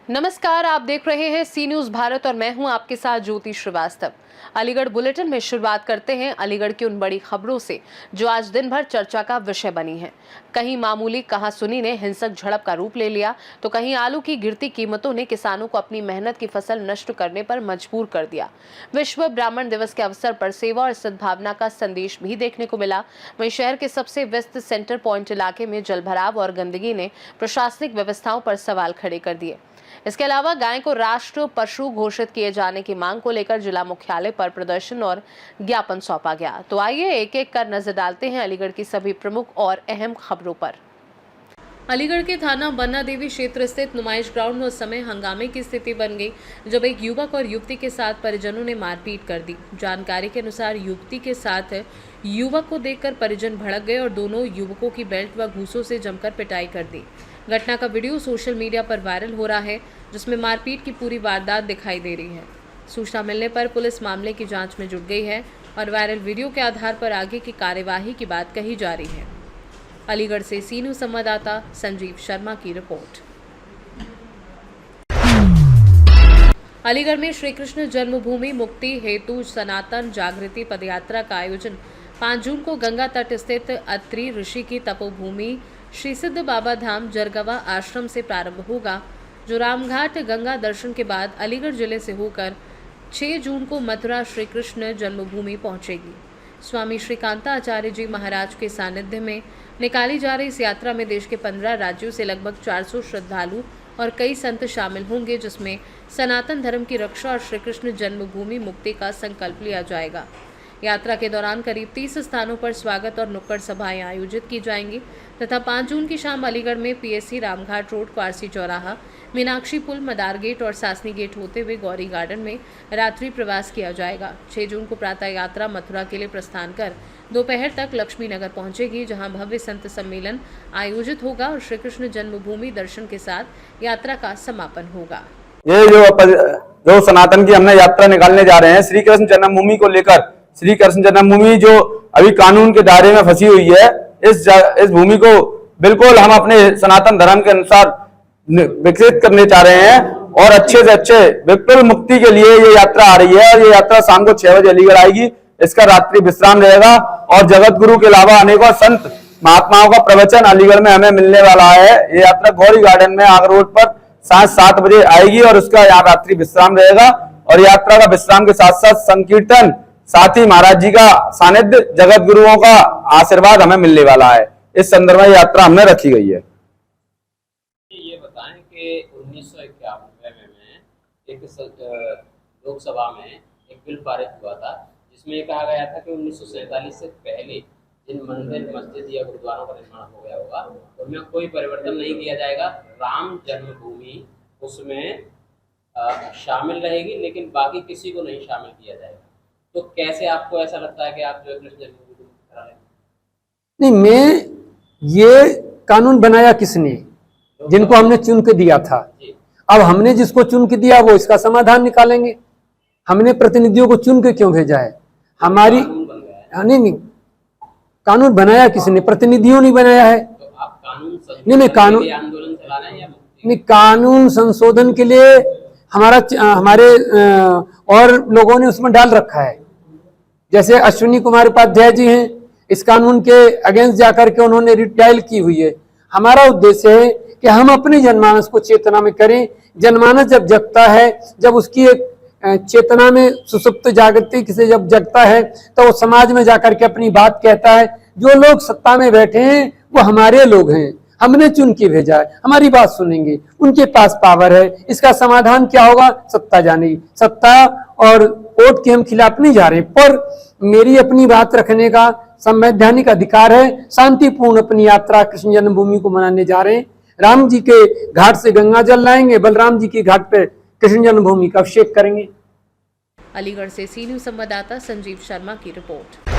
नमस्कार, आप देख रहे हैं सी न्यूज भारत और मैं हूं आपके साथ ज्योति श्रीवास्तव। अलीगढ़ बुलेटिन में शुरुआत करते हैं अलीगढ़ की उन बड़ी खबरों से जो आज दिन भर चर्चा का विषय बनी है। कहीं मामूली कहां सुनी ने हिंसक झड़प का रूप ले लिया, तो कहीं आलू की गिरती कीमतों ने किसानों को अपनी मेहनत की फसल नष्ट करने पर मजबूर कर दिया। विश्व ब्राह्मण दिवस के अवसर पर सेवा और सद्भावना का संदेश भी देखने को मिला। वहीं शहर के सबसे व्यस्त सेंटर पॉइंट इलाके में जलभराव और गंदगी ने प्रशासनिक व्यवस्थाओं पर सवाल खड़े कर दिए। इसके अलावा गाय को राष्ट्र पशु घोषित किए जाने की मांग को लेकर जिला मुख्यालय पर प्रदर्शन और ज्ञापन सौंपा गया। तो आइए एक एक कर नजर डालते हैं अलीगढ़ की सभी प्रमुख और अहम खबरों पर। अलीगढ़ के थाना बन्ना देवी क्षेत्र स्थित नुमाइश ग्राउंड में उस समय हंगामे की स्थिति बन गई जब एक युवक और युवती के साथ परिजनों ने मारपीट कर दी। जानकारी के अनुसार युवती के साथ युवक को देखकर परिजन भड़क गए और दोनों युवकों की बेल्ट व घूंसों से जमकर पिटाई कर दी। घटना का वीडियो सोशल मीडिया पर वायरल हो रहा है, जिसमें मारपीट की पूरी वारदात दिखाई दे रही है। सूचना मिलने पर पुलिस मामले की जांच में जुट गई है और वायरल वीडियो के आधार पर आगे की कार्यवाही की बात कही जा रही है। अलीगढ़ से सी न्यूज संवाददाता संजीव शर्मा की रिपोर्ट। अलीगढ़ में श्री कृष्ण जन्मभूमि मुक्ति हेतु सनातन जागृति पदयात्रा का आयोजन 5 जून को गंगा तट स्थित अत्रि ऋषि की तपोभूमि श्री सिद्ध बाबा धाम जरगवा आश्रम से प्रारंभ होगा, जो रामघाट गंगा दर्शन के बाद अलीगढ़ जिले से होकर 6 जून को मथुरा श्री कृष्ण जन्मभूमि पहुंचेगी। स्वामी श्रीकांता आचार्य जी महाराज के सानिध्य में निकाली जा रही इस यात्रा में देश के 15 राज्यों से लगभग 400 श्रद्धालु और कई संत शामिल होंगे, जिसमें सनातन धर्म की रक्षा और श्री कृष्ण जन्मभूमि मुक्ति का संकल्प लिया जाएगा। यात्रा के दौरान करीब 30 स्थानों पर स्वागत और नुक्कड़ सभाएं आयोजित की जाएंगी तथा 5 जून की शाम अलीगढ़ में पीएससी रामघाट रोड, क्वारसी चौराहा, मीनाक्षी पुल, मदार गेट और सासनी गेट होते हुए गौरी गार्डन में रात्रि प्रवास किया जाएगा। 6 जून को प्रातः यात्रा मथुरा के लिए प्रस्थान कर दोपहर तक लक्ष्मी नगर पहुंचेगी, जहां भव्य संत सम्मेलन आयोजित होगा और श्री कृष्ण जन्मभूमि दर्शन के साथ यात्रा का समापन होगा। ये जो सनातन की हमने यात्रा निकालने जा रहे हैं श्री कृष्ण जन्मभूमि को लेकर, श्री कृष्ण जन्मभूमि जो अभी कानून के दायरे में फंसी हुई है, इस भूमि को बिल्कुल हम अपने सनातन धर्म के अनुसार विकसित करने चाह रहे हैं और अच्छे से अच्छे बिल्कुल मुक्ति के लिए ये यात्रा आ रही है। और ये यात्रा शाम को 6 बजे अलीगढ़ आएगी। इसका रात्रि विश्राम रहेगा और जगत गुरु के अलावा अनेकों संत महात्माओं का प्रवचन अलीगढ़ में हमें मिलने वाला है। ये यात्रा गौरी गार्डन में आग रोड पर साढ़े 7 बजे आएगी और उसका यहाँ रात्रि विश्राम रहेगा। और यात्रा का विश्राम के साथ साथ संकीर्तन, साथ ही महाराज जी का सानिध्य, जगत गुरुओं का आशीर्वाद हमें मिलने वाला है। इस संदर्भ में यात्रा हमने रखी गई है। ये बताएं कि 1991 में एक लोकसभा में एक बिल पारित हुआ था, जिसमें कहा गया था कि 1947 से पहले जिन मंदिर, मस्जिद या गुरुद्वारों का निर्माण हो गया होगा उनमें कोई परिवर्तन नहीं किया जाएगा। राम जन्मभूमि उसमें शामिल रहेगी, लेकिन बाकी किसी को नहीं शामिल किया जाएगा। तो कैसे आपको ऐसा लगता है कि आप जो है कृष्ण जन्मभूमि करा रहे हैं? नहीं, मैं ये कानून बनाया किसने? जिनको हमने चुन के दिया था। अब हमने जिसको चुन के दिया वो इसका समाधान निकालेंगे। हमने प्रतिनिधियों को चुन के क्यों भेजा है? हमारी नहीं, कानून बनाया किसने? प्रतिनिधियों ने बनाया है। तो आप कानून आंदोलन चला रहे हैं या नहीं, कानून संशोधन के लिए हमारे और लोगों ने उसमें डाल रखा है। जैसे अश्विनी कुमार उपाध्याय जी हैं, इस कानून के अगेंस्ट जाकर के उन्होंने रिटाइल की हुई है। हमारा उद्देश्य है कि हम अपनी जनमानस को चेतना में करें। जनमानस जब जगता है, जब उसकी एक चेतना में सुसुप्त जागृति से जब जगता है तो वो समाज में जाकर के अपनी बात कहता है। जो लोग सत्ता में बैठे हैं वो हमारे लोग हैं, हमने चुन के भेजा है, हमारी बात सुनेंगे, उनके पास पावर है। इसका समाधान क्या होगा? सत्ता जानेगी। सत्ता और कोर्ट के हम खिलाफ नहीं जा रहे, पर मेरी अपनी बात रखने का संवैधानिक अधिकार है। शांतिपूर्ण अपनी यात्रा कृष्ण जन्मभूमि को मनाने जा रहे हैं। राम जी के घाट से गंगा जल लाएंगे, बलराम जी की घाट पे कृष्ण जन्मभूमि का अभिषेक करेंगे। अलीगढ़ से सी न्यूज संवाददाता संजीव शर्मा की रिपोर्ट।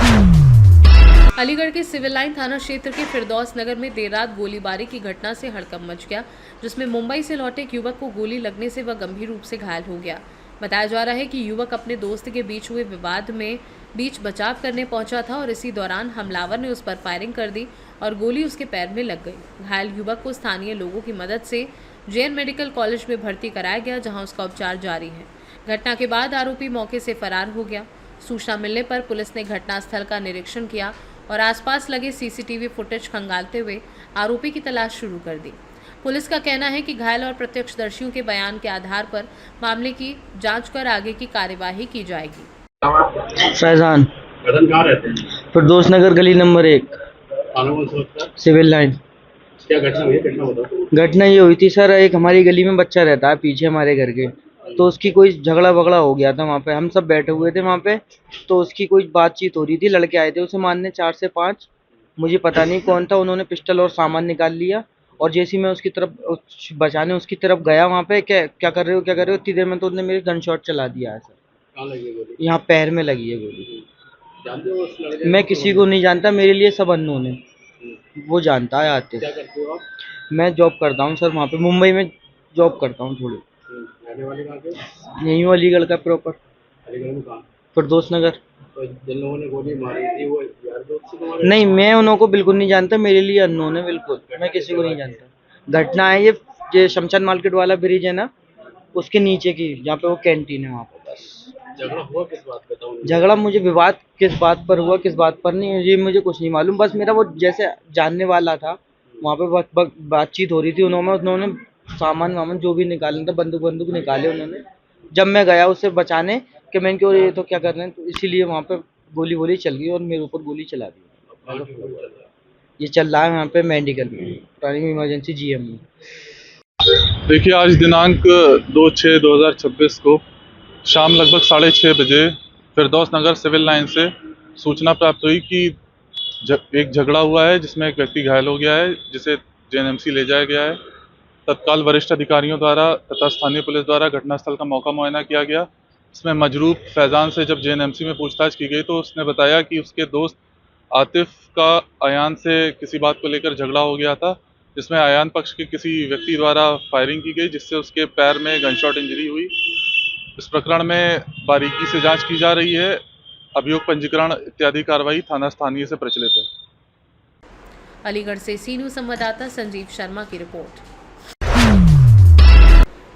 अलीगढ़ के सिविल लाइन थाना क्षेत्र के फिरदौस नगर में देर रात गोलीबारी की घटना से हड़कंप मच गया, जिसमें मुंबई से लौटे एक युवक को गोली लगने से वह गंभीर रूप से घायल हो गया। बताया जा रहा है कि युवक अपने दोस्त के बीच हुए विवाद में बीच बचाव करने पहुंचा था और इसी दौरान हमलावर ने उस पर फायरिंग कर दी और गोली उसके पैर में लग गई। घायल युवक को स्थानीय लोगों की मदद से जेएन मेडिकल कॉलेज में भर्ती कराया गया, जहां उसका उपचार जारी है। घटना के बाद आरोपी मौके से फरार हो गया। सूचना मिलने पर पुलिस ने घटनास्थल का निरीक्षण किया और आसपास लगे सीसीटीवी फुटेज खंगालते हुए आरोपी की तलाश शुरू कर दी। पुलिस का कहना है कि घायल और प्रत्यक्षदर्शियों के बयान के आधार पर मामले की जांच कर आगे की कार्यवाही की जाएगी। फैजान कहाँ रहते हैं? फिरदौस नगर गली नंबर 1 सिविल लाइन। क्या घटना हुई? घटना बताओ। घटना ये हुई थी सर, एक हमारी गली में बच्चा रहता है पीछे हमारे घर के, तो उसकी कोई झगड़ा वगड़ा हो गया था वहाँ पे। हम सब बैठे हुए थे वहाँ पे, तो उसकी कोई बातचीत हो रही थी। लड़के आए थे उसे मारने 4 से 5, मुझे पता नहीं कौन था। उन्होंने पिस्टल और सामान निकाल लिया और जैसे ही मैं उसकी तरफ बचाने उसकी तरफ गया वहाँ पे, क्या कर रहे हो इतनी देर में, तो उसने मेरे गन शॉट चला दिया है सर। कहाँ लगी गोली? यहाँ पैर में लगी है गोली। जानते हो उस लड़के? मैं किसी को नहीं जानता, मेरे लिए सब अननोन है। वो जानता है आते। क्या करते हो आप? मैं जॉब करता हूँ सर वहाँ पे, मुंबई में जॉब करता हूँ थोड़ी। रहने वाले कहाँ के? यहीं हूँ अलीगढ़ का प्रॉपर, अलीगढ़ में कहाँ? फिरदौस नगर। तो जिन लोगों ने गोली मारी थी वो यार दोस्त से तुम्हारे? नहीं, मैं उन्हों को बिल्कुल नहीं जानता, मेरे लिए अननोन है बिल्कुल। मैं किसी को नहीं जानता। घटना है ये शमशान मार्केट वाला ब्रिज है ना, उसके नीचे की, जहाँ पे वो कैंटीन है वहाँ पे। बस झगड़ा हुआ किस बात पे था? झगड़ा, मुझे विवाद किस बात पर हुआ किस बात पर नहीं, ये मुझे कुछ नहीं मालूम। बस मेरा वो जैसे जानने वाला था, वहाँ पे बातचीत हो रही थी। उन्होंने सामान वामान जो भी निकालना था, बंदूक निकाले उन्होंने। जब मैं गया उसे बचाने कि मैं क्यों, ये तो क्या कर रहे हैं, तो इसीलिए वहाँ पे गोली चल गई और मेरे ऊपर गोली चला दी। ये चल रहा है वहाँ पे मेडिकल में, प्राइमरी इमरजेंसी जीएम में। देखिए, आज दिनांक 2/6/2026 को शाम लगभग 6:30 बजे फिरदौस नगर सिविल लाइन से सूचना प्राप्त हुई कि एक झगड़ा हुआ है जिसमें एक व्यक्ति घायल हो गया है, जिसे जेएनएमसी ले जाया गया है। तत्काल वरिष्ठ अधिकारियों द्वारा तथा स्थानीय पुलिस द्वारा घटनास्थल का मौका मुआयना किया गया। इसमें मजरूब फैजान से जब जेएनएमसी में पूछताछ की गई तो उसने बताया कि उसके दोस्त आतिफ का अयान से किसी बात को लेकर झगड़ा हो गया था, जिसमें अयान पक्ष के किसी व्यक्ति द्वारा फायरिंग की गई, जिससे उसके पैर में गनशॉट इंजरी हुई। इस प्रकरण में बारीकी से जांच की जा रही है। अभियोग पंजीकरण इत्यादि कार्रवाई थाना स्थानीय से प्रचलित है। अलीगढ़ से सी न्यूज़ संवाददाता संजीव शर्मा की रिपोर्ट।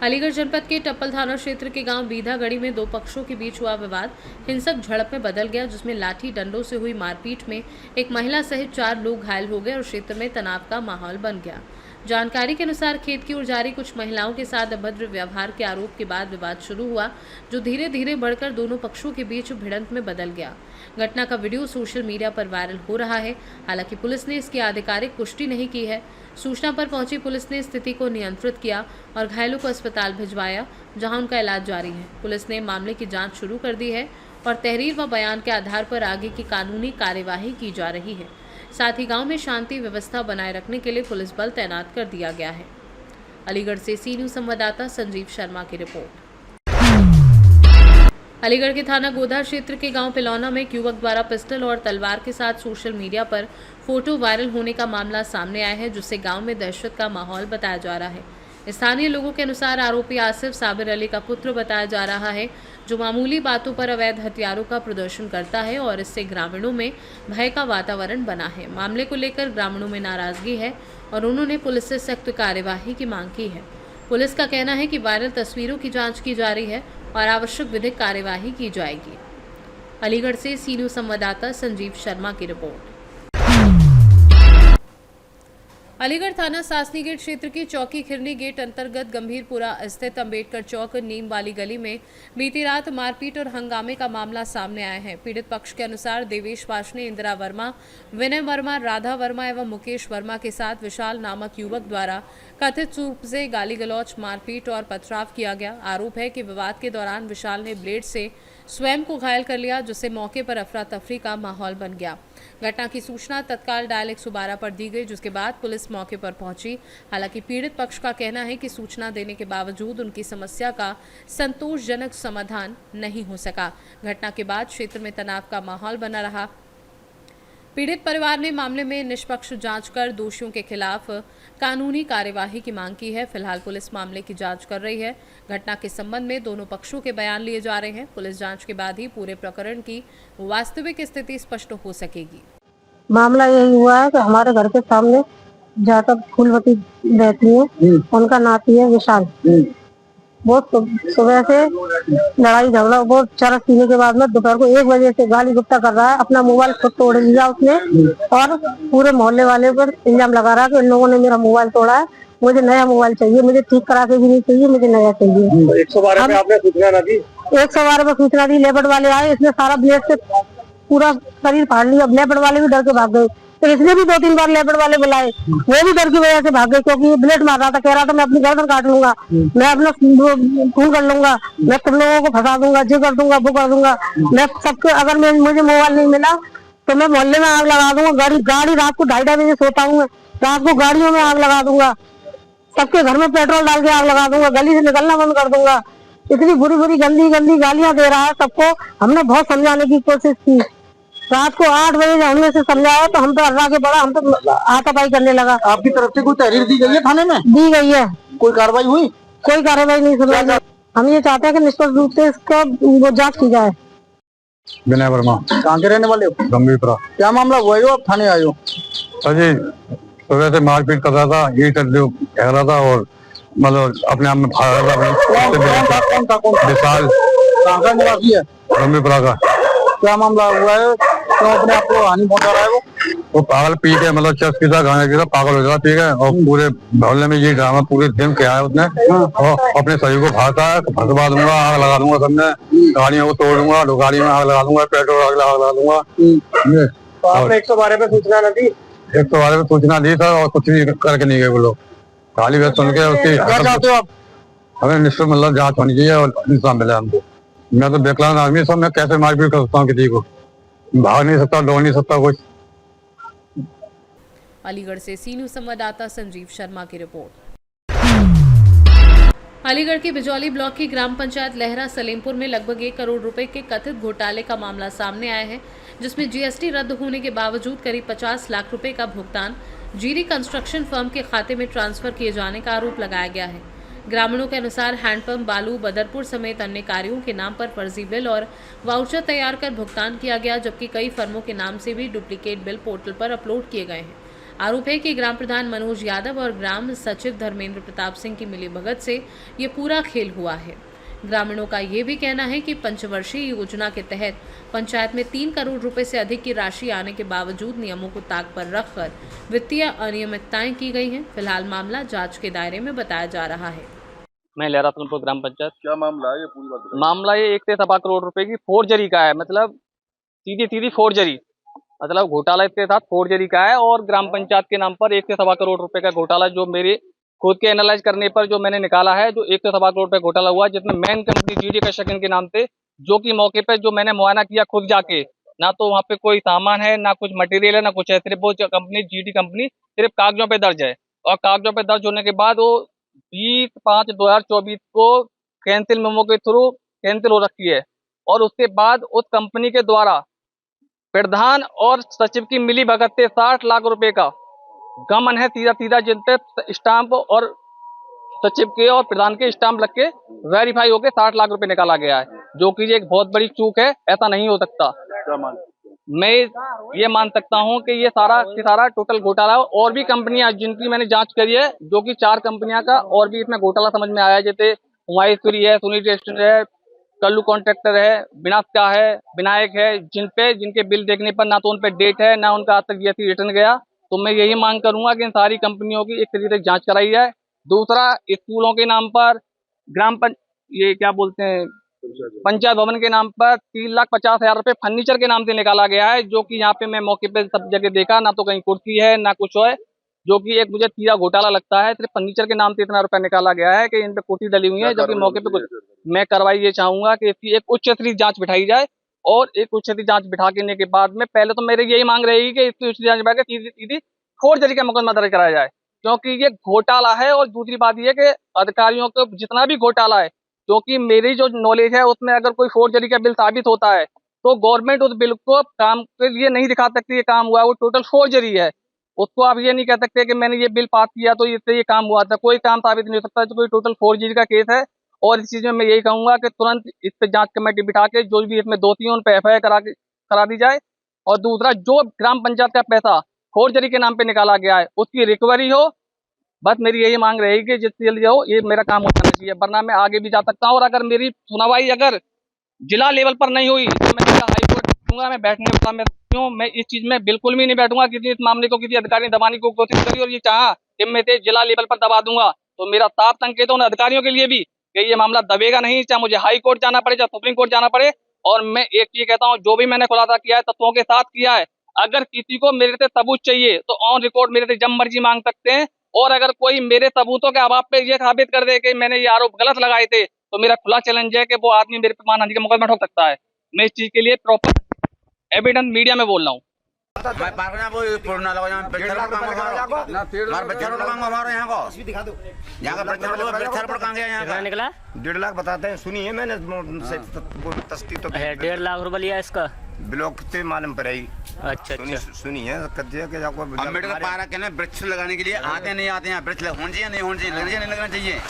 अलीगढ़ जनपद के टप्पल थाना क्षेत्र के गांव बीधागढ़ी में दो पक्षों के बीच हुआ विवाद हिंसक झड़प में बदल गया, जिसमें लाठी डंडों से हुई मारपीट में एक महिला सहित 4 लोग घायल हो गए और क्षेत्र में तनाव का माहौल बन गया। जानकारी के अनुसार खेत की ओर जा रही कुछ महिलाओं के साथ अभद्र व्यवहार के आरोप के बाद विवाद शुरू हुआ, जो धीरे धीरे बढ़कर दोनों पक्षों के बीच भिड़ंत में बदल गया। घटना का वीडियो सोशल मीडिया पर वायरल हो रहा है। हालांकि पुलिस ने इसकी आधिकारिक पुष्टि नहीं की है। सूचना पर पहुंची पुलिस ने स्थिति को नियंत्रित किया और घायलों को अस्पताल भिजवाया, जहां उनका इलाज जारी है। पुलिस ने मामले की जांच शुरू कर दी है और तहरीर व बयान के आधार पर आगे की कानूनी कार्यवाही की जा रही है। साथ ही गांव में शांति व्यवस्था बनाए रखने के लिए पुलिस बल तैनात कर दिया गया है। अलीगढ़ से सी न्यूज़ संवाददाता संजीव शर्मा की रिपोर्ट। अलीगढ़ के थाना गोधा क्षेत्र के गांव पिलौना में एक युवक द्वारा पिस्टल और तलवार के साथ सोशल मीडिया पर फोटो वायरल होने का मामला सामने आया है, जिससे गांव में दहशत का माहौल बताया जा रहा है। स्थानीय लोगों के अनुसार आरोपी आसिफ साबिर अली का पुत्र बताया जा रहा है, जो मामूली बातों पर अवैध हथियारों का प्रदर्शन करता है और इससे ग्रामीणों में भय का वातावरण बना है। मामले को लेकर ग्रामीणों में नाराजगी है और उन्होंने पुलिस से सख्त कार्यवाही की मांग की है। पुलिस का कहना है कि वायरल तस्वीरों की जांच की जा रही है और आवश्यक विधिक कार्यवाही की जाएगी। अलीगढ़ से सी न्यूज़ संवाददाता संजीव शर्मा की रिपोर्ट। अलीगढ़ थाना सासनी गेट क्षेत्र की चौकी खिरनी गेट अंतर्गत गंभीरपुरा स्थित अंबेडकर चौक नीम वाली गली में बीती रात मारपीट और हंगामे का मामला सामने आया है। पीड़ित पक्ष के अनुसार देवेश वाशनी, इंदिरा वर्मा, विनय वर्मा, राधा वर्मा एवं मुकेश वर्मा के साथ विशाल नामक युवक द्वारा कथित रूप से गाली गलौच, मारपीट और पथराव किया गया। आरोप है कि विवाद के दौरान विशाल ने ब्लेड से स्वयं को घायल कर लिया, जिससे मौके पर अफरा तफरी का माहौल बन गया। घटना की सूचना तत्काल डायल 112 पर दी गई, जिसके बाद पुलिस मौके पर पहुंची। हालांकि पीड़ित पक्ष का कहना है कि सूचना देने के बावजूद उनकी समस्या का संतोषजनक समाधान नहीं हो सका। घटना के बाद क्षेत्र में तनाव का माहौल बना रहा। पीड़ित परिवार ने मामले में निष्पक्ष जांच कर दोषियों के खिलाफ कानूनी कार्यवाही की मांग की है। फिलहाल पुलिस मामले की जांच कर रही है। घटना के संबंध में दोनों पक्षों के बयान लिए जा रहे हैं। पुलिस जांच के बाद ही पूरे प्रकरण की वास्तविक स्थिति स्पष्ट हो सकेगी। मामला यही हुआ है कि हमारे घर के सामने जाकर फूलवती रहती है, उनका नाती है विशाल। वो सुबह से लड़ाई झगड़ा, वो चरस पीने के बाद में दोपहर को 1 बजे से गाली गुप्ता कर रहा है। अपना मोबाइल खुद तोड़ लिया उसने और पूरे मोहल्ले वाले पर इल्जाम लगा रहा है कि इन लोगों ने मेरा मोबाइल तोड़ा है, मुझे नया मोबाइल चाहिए, मुझे ठीक करा के भी नहीं चाहिए, मुझे नया चाहिए। 112 पे आपने सूचना ना दी? 112 पे सूचना दी, लेबर वाले आए, इसने सारा ब्लेड से पूरा शरीर फाड़ लिया। लेबर वाले भी डर के भाग गए, तो इसने भी 2-3 बार लेबर वाले बुलाए, वो भी डर की वजह से भाग गए, क्योंकि ब्लेड मार रहा था। कह रहा था मैं अपनी गर्दन काट लूंगा, मैं अपना खून कर लूंगा, मैं तुम लोगों को फंसा दूंगा, जो कर दूंगा वो कर दूंगा, मैं सबके, अगर मुझे मोबाइल नहीं मिला तो मैं मोहल्ले में आग लगा दूंगा। गाड़ी रात को 2:30 बजे सोता हूँ, रात को गाड़ियों में आग लगा दूंगा, सबके घर में पेट्रोल डाल के आग लगा दूंगा, गली से निकलना बंद कर दूंगा। इतनी बुरी बुरी गंदी गंदी गालियां दे रहा है सबको। हमने बहुत समझाने की कोशिश की, रात को 8 बजे जब हमने से समझाया तो हम तो हर्रा के पड़ा, हम तो हाथापाई करने लगा। आपकी तरफ से कोई तहरीर दी गई है थाने में? दी गई है। कोई कार्रवाई हुई? कोई कार्रवाई नहीं सुन रही। हम ये चाहते हैं कि निष्पक्ष रूप से इसका वो जांच की जाए। विनय वर्मा। कहाँ के रहने वाले हो? गंभीरपुरा। क्या मामला हुआ है? आप थाने आए हो? सर जी, सुबह से मारपीट कर रहा था, ये कह रहा था और मतलब अपने आप में भाग रहा था। विशाल। कहाँ का निवासी है? गंभीरपुरा का। क्या मामला हुआ है? क्यों अपने आप को हानि पहुंचा रहा है वो पागल पी के मतलब चर्च की था, गाने की था, पागल हो जाता, ठीक है। और पूरे मोहल्ले में ये ड्रामा पूरे दिन किया है उसने, और अपने शरीर को भागता है, फंसवा दूंगा, आग लगा दूंगा, सबने गाड़ियों को तोड़ दूंगा, गाड़ी में आग लगा दूंगा, पेट्रोल आग लगा दूंगा। तो आपने 112 पे सूचना न दी? 112 पे सूचना दी था और कुछ भी करके नहीं गए वो लोग। खाली बस सुन के उसकी क्या चाहते हो आप? हमें निश्चित मतलब जांच होनी चाहिए और इंसाफ मिले हमको। मैं तो विकलांग आदमी सब, मैं कैसे मारपीट कर सकता हूँ किसी को? भाग नहीं सकता, दौड़ नहीं सकता कुछ। अलीगढ़ से सी न्यूज़ संवाददाता संजीव शर्मा की रिपोर्ट। अलीगढ़ के बिजौली ब्लॉक की ग्राम पंचायत लहरा सलेमपुर में लगभग 1 करोड़ रुपए के कथित घोटाले का मामला सामने आया है, जिसमें जीएसटी रद्द होने के बावजूद करीब 50 लाख रुपए का भुगतान जीडी कंस्ट्रक्शन फर्म के खाते में ट्रांसफर किए जाने का आरोप लगाया गया है। ग्रामीणों के अनुसार हैंडपंप बालू बदरपुर समेत अन्य कार्यों के नाम पर फर्जी बिल और वाउचर तैयार कर भुगतान किया गया, जबकि कई फर्मों के नाम से भी डुप्लीकेट बिल पोर्टल पर अपलोड किए गए हैं। आरोप है कि ग्राम प्रधान मनोज यादव और ग्राम सचिव धर्मेंद्र प्रताप सिंह की मिलीभगत से ये पूरा खेल हुआ है। ग्रामीणों का ये भी कहना है कि पंचवर्षीय योजना के तहत पंचायत में 3 करोड़ रुपए से अधिक की राशि आने के बावजूद नियमों को ताक पर रखकर वित्तीय अनियमितताएं की गई हैं। फिलहाल मामला जांच के दायरे में बताया जा रहा है। मैं लहरा सलेमपुर ग्राम पंचायत। क्या मामला है ये? पूरी बात बताइए। मामला ये 1 से 1.25 करोड़ रुपए की फोर्जरी का है, मतलब सीधी फोर्जरी, मतलब घोटाला इसके साथ फोर्जरी का है। और ग्राम पंचायत के नाम पर 1 से 1.25 करोड़ रुपए का घोटाला, जो मेरे खुद के एनालाइज करने पर जो मैंने निकाला है, जो 1 से 1.25 करोड़ रुपए घोटाला हुआ, जिसमें मेन कंपनी जीडी कंस्ट्रक्शन के नाम से, जो कि मौके पे जो मैंने मुआयना किया खुद जाके, ना तो वहाँ पे कोई सामान है, ना कुछ मटेरियल है, ना कुछ है, सिर्फ वो कंपनी जीडी कंपनी सिर्फ कागजों पे दर्ज है। और कागजों पे दर्ज होने के बाद वो 20/5/2024 को कैंसिल मेमो के थ्रू कैंसिल हो रखी है। और उसके बाद उस कंपनी के द्वारा प्रधान और सचिव की मिली भगत से 60 लाख रुपए का गमन है सीधा, जिन पे स्टाम्प और सचिव के और प्रधान के स्टाम्प लग के वेरीफाई होके 60 लाख रुपए निकाला गया है, जो कि एक बहुत बड़ी चूक है। ऐसा नहीं हो सकता। मैं ये मान सकता हूं कि ये सारा टोटल घोटाला है। और भी कंपनियां जिनकी मैंने जांच करी है, जो कि 4 कंपनियां का और भी इसमें घोटाला समझ में आया है, जैसे हुमायूं है, सुनील टेस्टर है, कल्लू कॉन्ट्रैक्टर है, विनाशका है, विनायक है, जिनके बिल देखने पर ना तो उन पे डेट है, ना उनका आज तक जीएसटी रिटर्न गया। तो मैं यही मांग करूंगा कि इन सारी कंपनियों की एक तरीके से जांच कराई जाए। दूसरा, स्कूलों के नाम पर पंचायत भवन के नाम पर 3,50,000 रुपए फर्नीचर के नाम से निकाला गया है, जो कि यहाँ पे मैं मौके पे सब जगह देखा, ना तो कहीं कुर्सी है ना कुछ है, जो कि एक मुझे तीरा घोटाला लगता है। सिर्फ फर्नीचर के नाम से इतना रुपया निकाला गया है कि इन पे कुर्सी डली हुई है, जबकि मौके पे कुछ। मैं कार्रवाई ये चाहूंगा कि इसकी एक उच्च स्तरीय जांच बिठाई जाए, और एक उच्च स्तरीय जांच बिठा के के बाद में पहले तो मेरी यही मांग रहेगी कि इसकी उच्च जांच बिठा के सीधी फोर्जरी का मुकदमा दर्ज कराया जाए, क्योंकि ये घोटाला है। और दूसरी बात ये कि अधिकारियों को जितना भी घोटाला है, क्योंकि मेरी जो नॉलेज है उसमें अगर कोई फोर्जरी का बिल साबित होता है तो गवर्नमेंट उस बिल को काम के लिए नहीं दिखा सकती ये काम हुआ है, वो टोटल फोर्जरी है। उसको आप ये नहीं कह सकते कि मैंने ये बिल पास किया तो इससे ये काम हुआ था, कोई काम साबित नहीं हो सकता, तो कोई टोटल फोर्जरी का केस है। और इस चीज में मैं यही कहूंगा कि तुरंत इस पे जांच कमेटी बिठा के जो भी इसमें दोषी हैं उन पे FIR करा दी जाए। और दूसरा, जो ग्राम पंचायत का पैसा फोर्जरी के नाम पे निकाला गया है उसकी रिकवरी हो। बस मेरी यही मांग रहेगी कि जितनी जल्दी हो ये मेरा काम हो जाना चाहिए, वरना मैं आगे भी जा सकता हूँ। और अगर मेरी सुनवाई अगर जिला लेवल पर नहीं हुई तो मैं सीधा हाई कोर्ट जाऊंगा। मैं बैठने का मैं इस चीज में बिल्कुल भी नहीं बैठूंगा। किसी इस मामले को किसी अधिकारी ने दबाने की कोशिश करी और ये चाहा कि मैं इसे जिला लेवल पर दबा दूंगा, तो मेरा साफ संकेत है उन अधिकारियों के लिए भी कि ये मामला दबेगा नहीं, चाहे मुझे हाई कोर्ट जाना पड़े, चाहे सुप्रीम कोर्ट जाना पड़े। और मैं एक चीज कहता हूँ, जो भी मैंने खुलासा किया है तथ्यों के साथ किया है। अगर किसी को मेरे से सबूत चाहिए तो ऑन रिकॉर्ड मेरे से जब मर्जी मांग सकते हैं। और अगर कोई मेरे सबूतों के अभाव पे ये साबित कर दे कि मैंने ये आरोप गलत लगाए थे, तो मेरा खुला चैलेंज है कि वो आदमी मेरे पर मानहानि का मुकदमा ठोक सकता है। मैं इस चीज के लिए प्रॉपर एविडेंस मीडिया में बोल रहा हूँ। मैं पार्क ना वो पुरना लगा यहाँ बच्चा पर काम हमारा बच्चा पर काम हमारा यहाँ को दिखा दो यहाँ का बच्चा पर काम गया यहाँ का निकला 1.5 लाख बताते हैं। सुनिए मैंने तस्दीक तो 1.5 लाख रुपए लिया इसका ब्लॉक से मालूम पड़ेगी। अच्छा सुनिए अम्बेडकर पार्क है ना, वृक्ष लगाने के लिए आते नहीं आते हैं। वृक्ष होना चाहिए नहीं होना चाहिए, लगना चाहिए नहीं लगना चाहिए।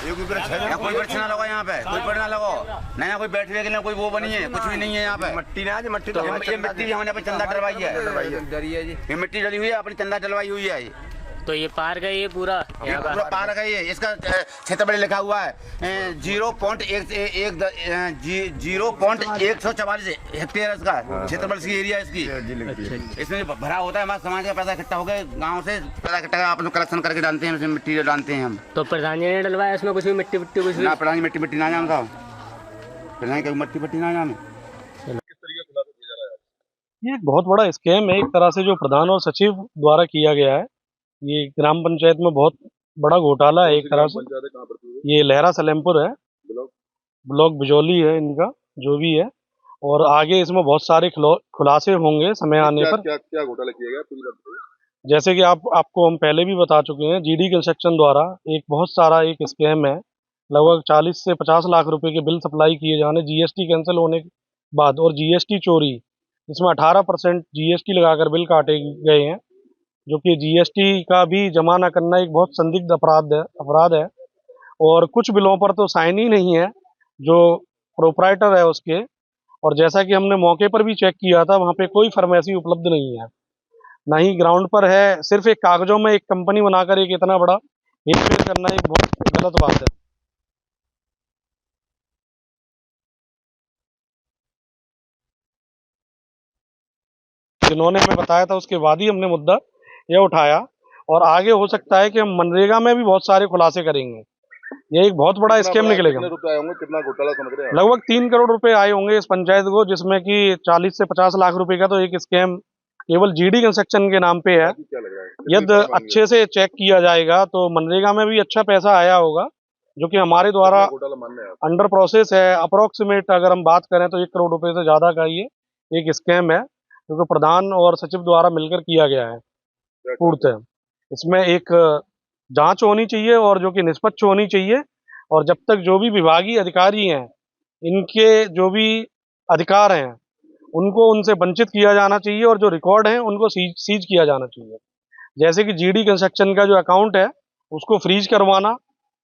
कोई वृक्ष ना लगाओ यहाँ पे, कोई पेड़ ना लगाओ, नया कोई बैठने के लिए कोई वो बनी है, कुछ भी नहीं है यहाँ पे। मट्टी ना मट्टी तो ये मिट्टी हमने अपनी चंदा डलवाई है, ये मिट्टी डली हुई है, अपनी चंदा डलवाई हुई है। तो ये पार्क है, ये पूरा पार्क है। ये इसका क्षेत्र बड़े लिखा हुआ है 0.144 हेक्टेयर इसका क्षेत्र बल की एरिया इसकी। इसमें भरा होता है, हमारे समाज का पैसा इकट्ठा हो गया, गाँव से पैसा इकट्ठा आप लोग कलेक्शन करके डालते हैं, उसमें मिट्टी डालते हैं हम। तो प्रधान जी ने डलवाया इसमें कुछ भी मिट्टी कुछ भी ना, प्रधान जी मिट्टी ना जाम था, प्रधान कभी मिट्टी ना जामे। ये एक बहुत बड़ा स्कैम है एक तरह से जो प्रधान और सचिव द्वारा किया गया है। ये ग्राम पंचायत में बहुत बड़ा घोटाला है एक तरह से। ये लहरा सलेमपुर है, ब्लॉक बिजौली है इनका जो भी है। और आगे इसमें बहुत सारे खुलासे होंगे समय आने पर। क्या घोटाला किया गया पूरी बात? जैसे कि आपको हम पहले भी बता चुके हैं, GD कंस्ट्रक्शन द्वारा एक बहुत सारा एक स्कैम है। लगभग 40 से 50 लाख रुपए के बिल सप्लाई किए जाने GST कैंसिल होने के बाद, और GST चोरी, इसमें 18% GST लगाकर बिल काटे गए हैं, जो कि GST का भी जमा न करना एक बहुत संदिग्ध अपराध है। और कुछ बिलों पर तो साइन ही नहीं है जो प्रोप्राइटर है उसके। और जैसा कि हमने मौके पर भी चेक किया था, वहाँ पे कोई फार्मेसी उपलब्ध नहीं है, ना ही ग्राउंड पर है। सिर्फ एक कागजों में एक कंपनी बनाकर एक इतना बड़ा हेरफेर करना एक बहुत गलत बात है। जिन्होंने हमें बताया था उसके बाद ही हमने मुद्दा यह उठाया। और आगे हो सकता है कि हम मनरेगा में भी बहुत सारे खुलासे करेंगे। ये एक बहुत बड़ा स्कैम निकलेगा। कितना घोटाला समझ रहे हैं? लगभग 3 करोड़ रुपए आए होंगे इस पंचायत को, जिसमें कि 40 से 50 लाख रुपए का तो एक स्कैम केवल GD कंस्ट्रक्शन के नाम पे है। यदि अच्छे से चेक किया जाएगा तो मनरेगा में भी अच्छा पैसा आया होगा, जो कि हमारे द्वारा अंडर प्रोसेस है। अप्रोक्सीमेट अगर हम बात करें तो 1 करोड़ रुपए से ज्यादा का ये एक स्कैम है, जो कि प्रधान और सचिव द्वारा मिलकर किया गया है। पूर्णतः इसमें एक जांच होनी चाहिए और जो कि निष्पक्ष होनी चाहिए। और जब तक जो भी विभागीय अधिकारी हैं, इनके जो भी अधिकार हैं, उनको उनसे वंचित किया जाना चाहिए और जो रिकॉर्ड हैं उनको सीज किया जाना चाहिए। जैसे कि GD कंस्ट्रक्शन का जो अकाउंट है उसको फ्रीज करवाना,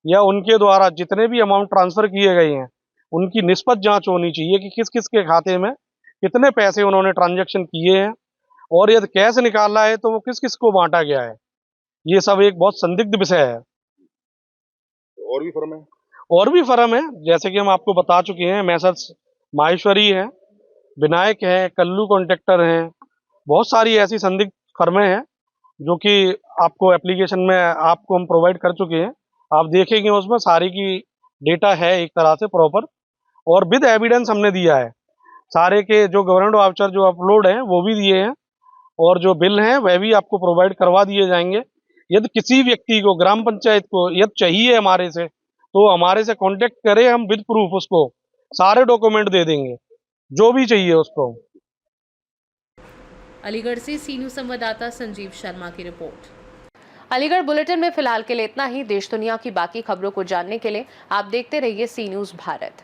या उनके द्वारा जितने भी अमाउंट ट्रांसफर किए गए हैं उनकी निष्पक्ष जांच होनी चाहिए कि किस किस के खाते में कितने पैसे उन्होंने ट्रांजैक्शन किए हैं, और यदि कैश निकाला है तो वो किस किस को बांटा गया है। ये सब एक बहुत संदिग्ध विषय है। और भी फर्म है? और भी फर्म है, जैसे कि हम आपको बता चुके हैं। मैसर्स माहेश्वरी है, विनायक है, कल्लू कॉन्ट्रैक्टर हैं। बहुत सारी ऐसी संदिग्ध फर्में हैं जो कि आपको एप्लीकेशन में आपको हम प्रोवाइड कर चुके हैं। आप देखेंगे उसमें सारी की डेटा है एक तरह से प्रॉपर, और विद एविडेंस हमने दिया है। सारे के जो गवर्नमेंट वाउचर जो अपलोड हैं वो भी दिए हैं, और जो बिल हैं वह भी आपको प्रोवाइड करवा दिए जाएंगे। यदि किसी व्यक्ति को, ग्राम पंचायत को यदि चाहिए हमारे से, तो हमारे से कांटेक्ट करें, हम विद प्रूफ उसको सारे डॉक्यूमेंट दे देंगे जो भी चाहिए उसको। अलीगढ़ से सी न्यूज़ संवाददाता संजीव शर्मा की रिपोर्ट। अलीगढ़ बुलेटिन में फिलहाल के लिए इतना ही। देश दुनिया की बाकी खबरों को जानने के लिए आप देखते रहिए सी न्यूज़ भारत।